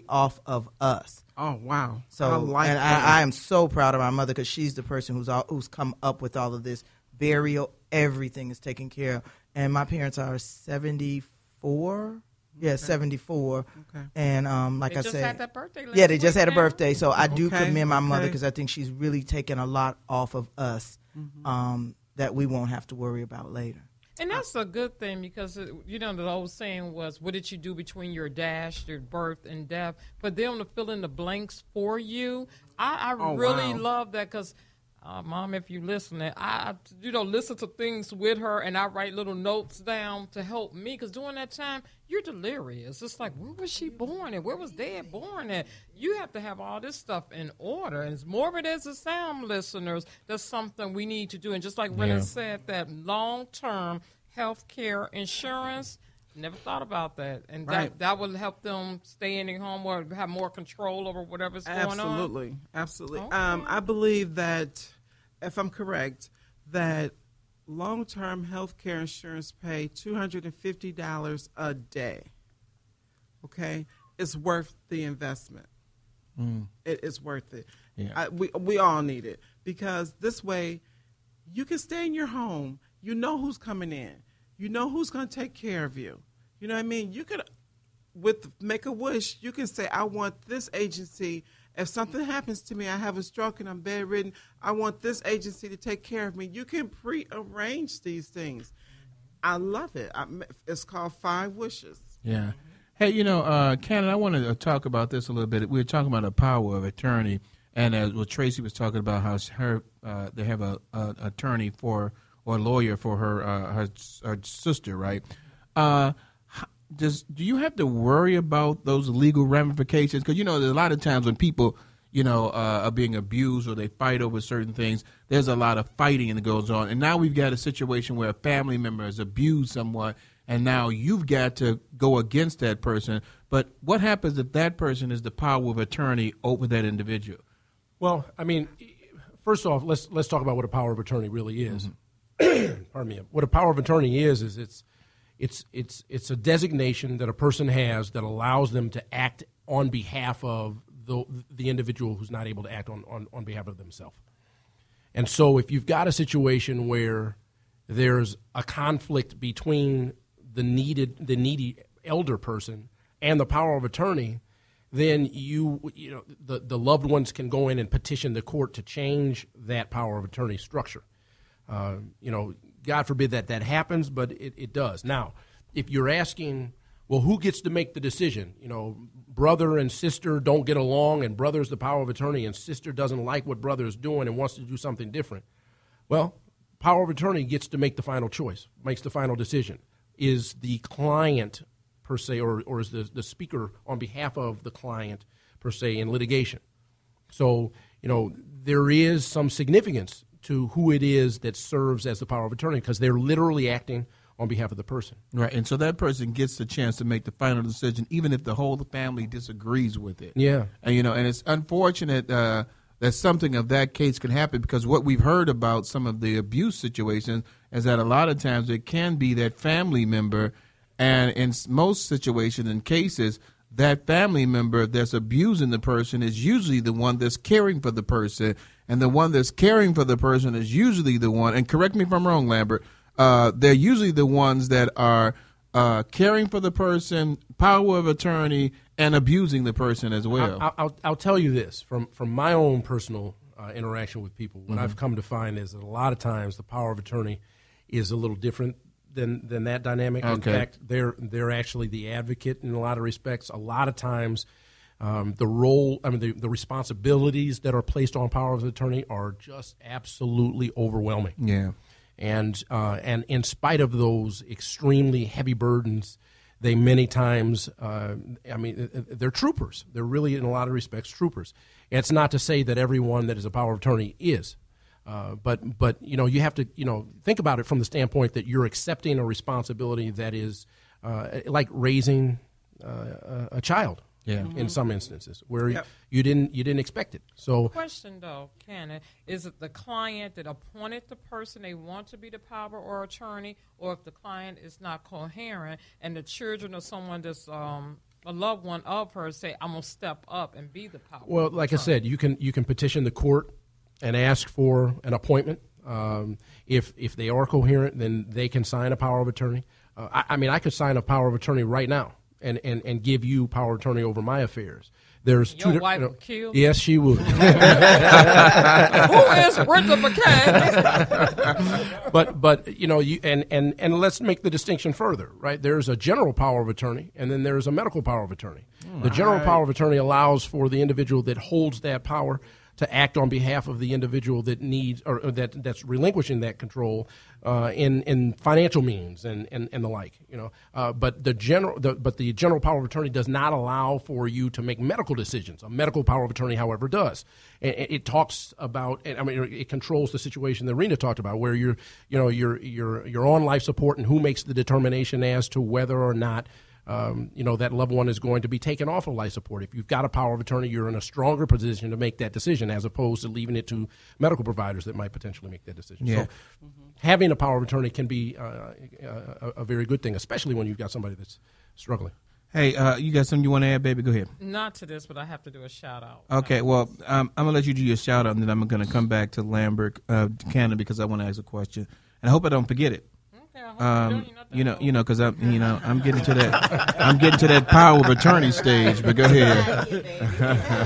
off of us. Oh, wow. So, I am so proud of my mother because she's the person who's come up with all of this. Burial, everything is taken care of. And my parents are 74. Yeah, 74. Okay. And like I said, they just had that birthday. Yeah, they just had a birthday. So I do commend my mother because I think she's really taken a lot off of us that we won't have to worry about later. And that's a good thing because, you know, the old saying was, what did you do between your birth and death? For them to fill in the blanks for you. I really love that because, Mom, if you listen, I listen to things with her and I write little notes down to help me because during that time, you're delirious. It's like, where was she born at? Where was Dad born at? You have to have all this stuff in order. And as morbid as it sounds, listeners, that's something we need to do. And just like Rena said, that long-term health care insurance, never thought about that. And that will help them stay in their home or have more control over whatever's going on. Absolutely. Okay. I believe that, if I'm correct, that long-term health care insurance pay $250 a day. Okay? It's worth the investment. It is worth it. Yeah. We all need it because this way you can stay in your home. You know who's coming in. You know who's going to take care of you. You know what I mean? You could, with Make-A-Wish, you can say, I want this agency. If something happens to me, I have a stroke and I'm bedridden, I want this agency to take care of me. You can prearrange these things. I love it. It's called 5 Wishes. Yeah. Hey, Cannon, I want to talk about this a little bit. We were talking about the power of attorney, and as Tracy was talking about how they have a attorney or a lawyer for her sister, right? Do you have to worry about those legal ramifications? Because, there's a lot of times when people, are being abused or they fight over certain things, there's a lot of fighting that goes on. And now we've got a situation where a family member has abused someone, and now you've got to go against that person. But what happens if that person is the power of attorney over that individual? Well, I mean, first off, let's talk about what a power of attorney really is. Pardon me. What a power of attorney is it's a designation that a person has that allows them to act on behalf of the individual who's not able to act on behalf of themselves. And so if you've got a situation where there's a conflict between the needy elder person and the power of attorney, then the loved ones can go in and petition the court to change that power of attorney structure. God forbid that happens, but it does. Now, if you're asking, well, who gets to make the decision? Brother and sister don't get along, and brother's the power of attorney, and sister doesn't like what brother's doing and wants to do something different. Well, power of attorney gets to make the final choice, makes the final decision. Is the client, per se, or is the speaker on behalf of the client, per se, in litigation? So, there is some significance to who it is that serves as the power of attorney because they're literally acting on behalf of the person. Right, and so that person gets the chance to make the final decision even if the whole family disagrees with it. Yeah. And, and it's unfortunate that something of that case can happen because what we've heard about some of the abuse situations is that a lot of times it can be that family member, and in most situations and cases, that family member that's abusing the person is usually the one that's caring for the person, and the one that's caring for the person is usually the one, and correct me if I'm wrong, Lambert, they're usually the ones that are caring for the person, power of attorney, and abusing the person as well. I'll tell you this, from my own personal interaction with people, what I've come to find is that a lot of times the power of attorney is a little different than that dynamic. Okay. In fact, they're actually the advocate in a lot of respects. A lot of times the responsibilities that are placed on power of attorney are just absolutely overwhelming. Yeah. And in spite of those extremely heavy burdens, they many times, they're troopers. They're really, in a lot of respects, troopers. It's not to say that everyone that is a power of attorney is. But you have to, think about it from the standpoint that you're accepting a responsibility that is like raising a child. Yeah. In some instances where you didn't expect it. So, question though, Cannon, is it the client that appointed the person they want to be the power or attorney, or if the client is not coherent and the children of someone that's a loved one of hers say, I'm going to step up and be the power. Well, like I said, you can petition the court and ask for an appointment. If they are coherent, then they can sign a power of attorney. I could sign a power of attorney right now and give you power of attorney over my affairs. There's Your wife would kill? Yes, she would. Who is Brenda McKay? But and let's make the distinction further, right? There's a general power of attorney, and then there's a medical power of attorney. The general power of attorney allows for the individual that holds that power to act on behalf of the individual that needs or that's relinquishing that control in financial means and the like, But the general power of attorney does not allow for you to make medical decisions. A medical power of attorney, however, does. It talks about, it controls the situation that Rena talked about, where you're on life support and who makes the determination as to whether or not that loved one is going to be taken off of life support. If you've got a power of attorney, you're in a stronger position to make that decision as opposed to leaving it to medical providers that might potentially make that decision. Yeah. So having a power of attorney can be a very good thing, especially when you've got somebody that's struggling. Hey, you got something you want to add, baby? Go ahead. Not to this, but I have to do a shout-out. Okay, well, I'm going to let you do your shout-out, and then I'm going to come back to Lambert Cannon because I want to ask a question. And I hope I don't forget it. Because I'm getting to that power of attorney stage. But go ahead.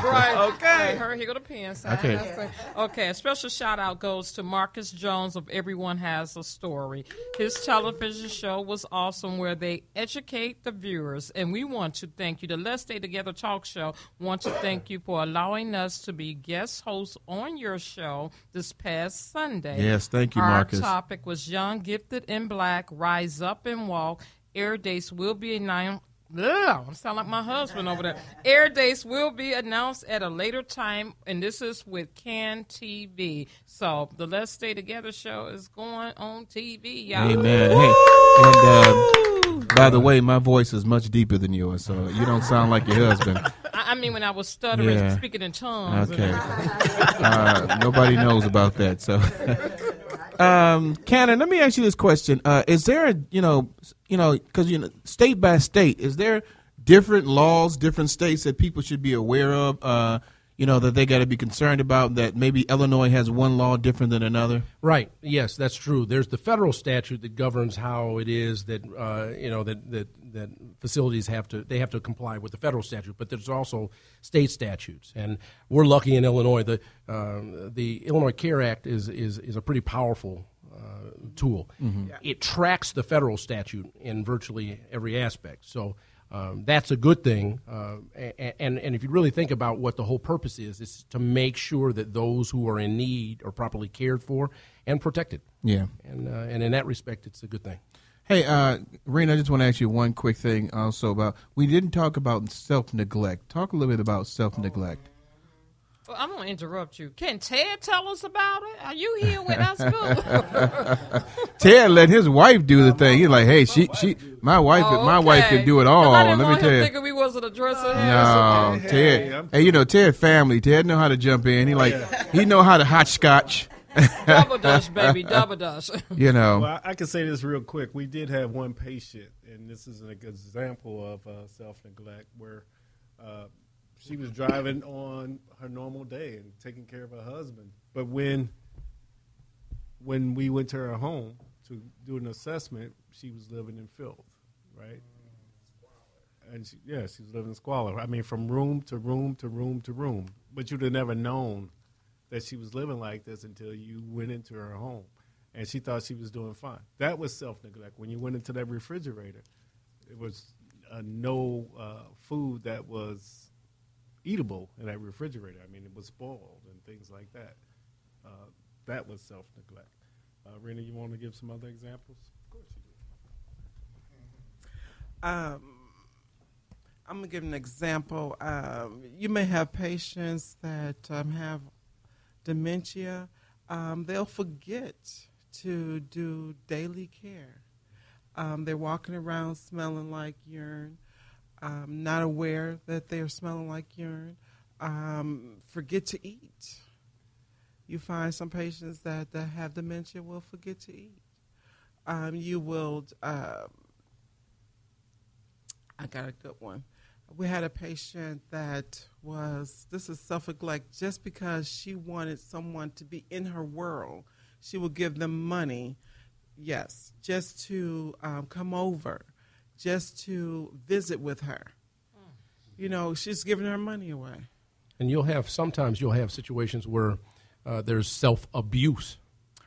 Right. Okay. Here go the pen. Okay. Okay. A special shout out goes to Marcus Jones of Everyone Has a Story. His television show was awesome, where they educate the viewers, and we want to thank you. The Let's Stay Together talk show want to thank you for allowing us to be guest hosts on your show this past Sunday. Yes, thank you, Marcus. Our topic was Young, Gifted, and Black. Rise up and walk. Air dates will be announced. I sound like my husband over there. Air dates will be announced at a later time, and this is with Can TV. So the Let's Stay Together show is going on TV, y'all. Amen. Hey, and by the way, my voice is much deeper than yours, so you don't sound like your husband. I mean, when I was stuttering, speaking in tongues. Okay. Nobody knows about that, so. Cannon, let me ask you this question. Is there because state by state, is there different laws, different states that people should be aware of, that they got to be concerned about, that maybe Illinois has one law different than another? Right. Yes, that's true. There's the federal statute that governs how it is that, that facilities have to comply with the federal statute, but there's also state statutes. And we're lucky in Illinois. The Illinois CARE Act is a pretty powerful tool. Mm-hmm. Yeah. It tracks the federal statute in virtually every aspect. So that's a good thing. And if you really think about what the whole purpose is to make sure that those who are in need are properly cared for and protected. Yeah. And in that respect, it's a good thing. Hey, Rena, I just want to ask you one quick thing also about, we didn't talk about self-neglect. Talk a little bit about self-neglect. Well, I'm going to interrupt you. Can Ted tell us about it? Are you here with us? Ted let his wife do the thing. He's like, hey, my wife can do it all. I didn't Let want me tell him you. thinking we wasn't addressing him. No, Ted. Hey, Ted family. Ted know how to jump in. He know how to hotchkotch. Double dutch, baby, double dutch. Well, I can say this real quick. We did have one patient, and this is an example of self-neglect, where she was driving on her normal day and taking care of her husband. But when we went to her home to do an assessment, she was living in filth, right? And she was living in squalor. I mean, from room to room to room to room. But you'd have never known that she was living like this until you went into her home, and she thought she was doing fine. That was self-neglect. When you went into that refrigerator, it was no food that was eatable in that refrigerator. I mean, it was spoiled and things like that. That was self-neglect. Rena, you want to give some other examples? Of course you do. I'm going to give an example. You may have patients that have dementia. They'll forget to do daily care. They're walking around smelling like urine, not aware that they're smelling like urine, forget to eat. You find some patients that have dementia will forget to eat. You will, I got a good one. We had a patient that this is self-neglect, just because she wanted someone to be in her world. She would give them money, yes, just to come over, just to visit with her. She's giving her money away. And sometimes you'll have situations where there's self-abuse,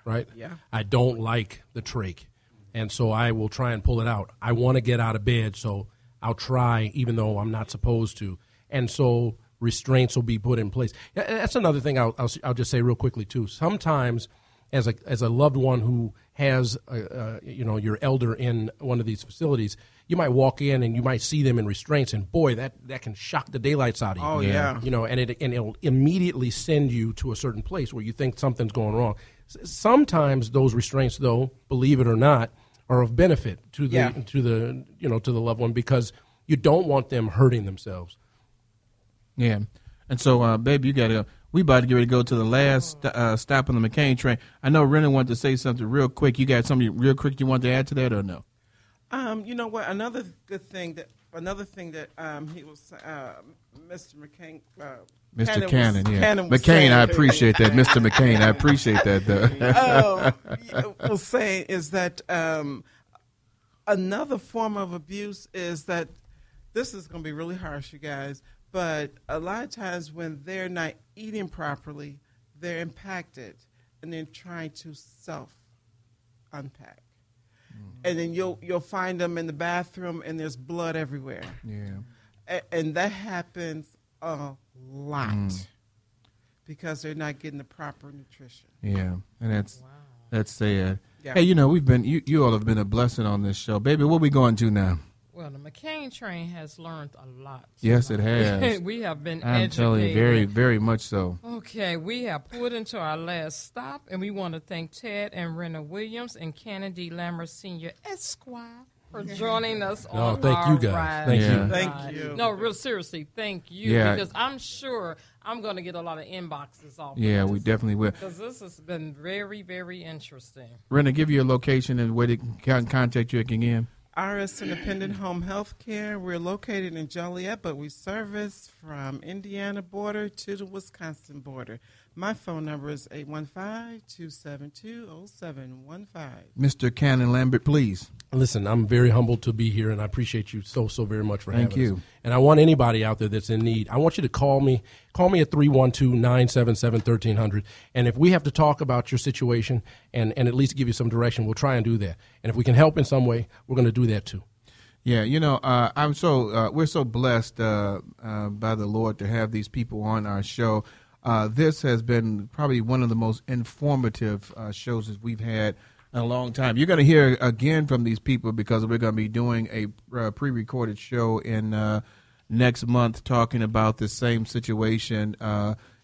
right? Yeah. I don't like the trach, and so I will try and pull it out. I want to get out of bed, so I'll try even though I'm not supposed to. And so restraints will be put in place. That's another thing I'll just say real quickly, too. Sometimes as a loved one who has, your elder in one of these facilities, you might walk in and you might see them in restraints, and boy, that can shock the daylights out of you. Oh, yeah. And it'll immediately send you to a certain place where you think something's going wrong. Sometimes those restraints, though, believe it or not, are of benefit to the loved one, because you don't want them hurting themselves. Yeah. And so, baby, we about to get ready to go to the last stop on the McCain train. I know Rena wanted to say something real quick. You got something real quick you want to add to that, or no? You know what? Another thing that he was, Mr. McCain. Mr. Cannon, McCain, I appreciate that. Mr. McCain, I appreciate that, though. Was saying is that another form of abuse is that, this is going to be really harsh, you guys, but a lot of times when they're not eating properly, they're impacted, and then trying to self-unpack. And then you'll find them in the bathroom, and there's blood everywhere. Yeah. And that happens a lot because they're not getting the proper nutrition. Yeah, and that's sad. Yeah. Hey, you all have been a blessing on this show. Baby, what we going to now? Well, the McCain train has learned a lot. Yes, it has. We have been I'm educated. telling you, very, very much so. Okay, we have pulled into our last stop, and we want to thank Ted and Rena Williams and Cannon Lambert Sr. Esquire for joining us on thank our you guys. ride. Thank you. Thank you. No, real seriously, thank you, because I'm sure I'm going to get a lot of inboxes off. Yeah, we definitely will. Because this has been very, very interesting. Rena, give you a location and where they can contact you again. RS Independent Home Health Care. We're located in Joliet, but we service from Indiana border to the Wisconsin border. My phone number is 815-272-0715. Mr. Cannon Lambert, please. Listen, I'm very humbled to be here, and I appreciate you so very much for having us. Thank you. And I want anybody out there that's in need, I want you to call me. Call me at 312-977-1300. And if we have to talk about your situation and at least give you some direction, we'll try and do that. And if we can help in some way, we're going to do that too. Yeah, we're so blessed by the Lord to have these people on our show. This has been probably one of the most informative shows that we've had in a long time. You're going to hear again from these people because we're going to be doing a pre-recorded show in next month talking about the same situation.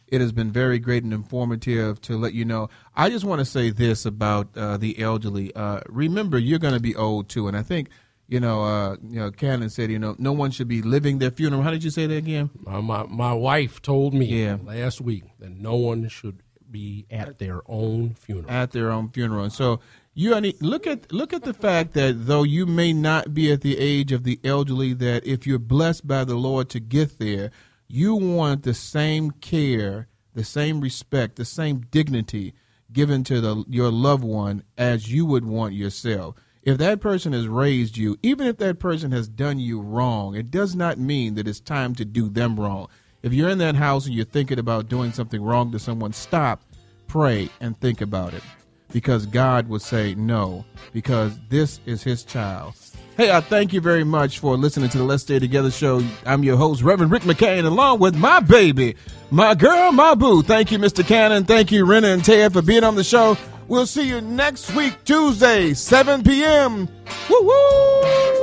It has been very great and informative to let you know. I just want to say this about the elderly. Remember, you're going to be old too, and I think Cannon said, no one should be living their funeral. How did you say that again? My wife told me last week that no one should be at their own funeral. At their own funeral. And so look at the fact that though you may not be at the age of the elderly, that if you're blessed by the Lord to get there, you want the same care, the same respect, the same dignity given to your loved one as you would want yourself. If that person has raised you, even if that person has done you wrong, it does not mean that it's time to do them wrong. If you're in that house and you're thinking about doing something wrong to someone, stop, pray, and think about it. Because God will say no, because this is his child. Hey, I thank you very much for listening to the Let's Stay Together show. I'm your host, Reverend Rick McCain, along with my baby, my girl, my boo. Thank you, Mr. Cannon. Thank you, Rena and Ted, for being on the show. We'll see you next week, Tuesday, 7 p.m. Woo-woo!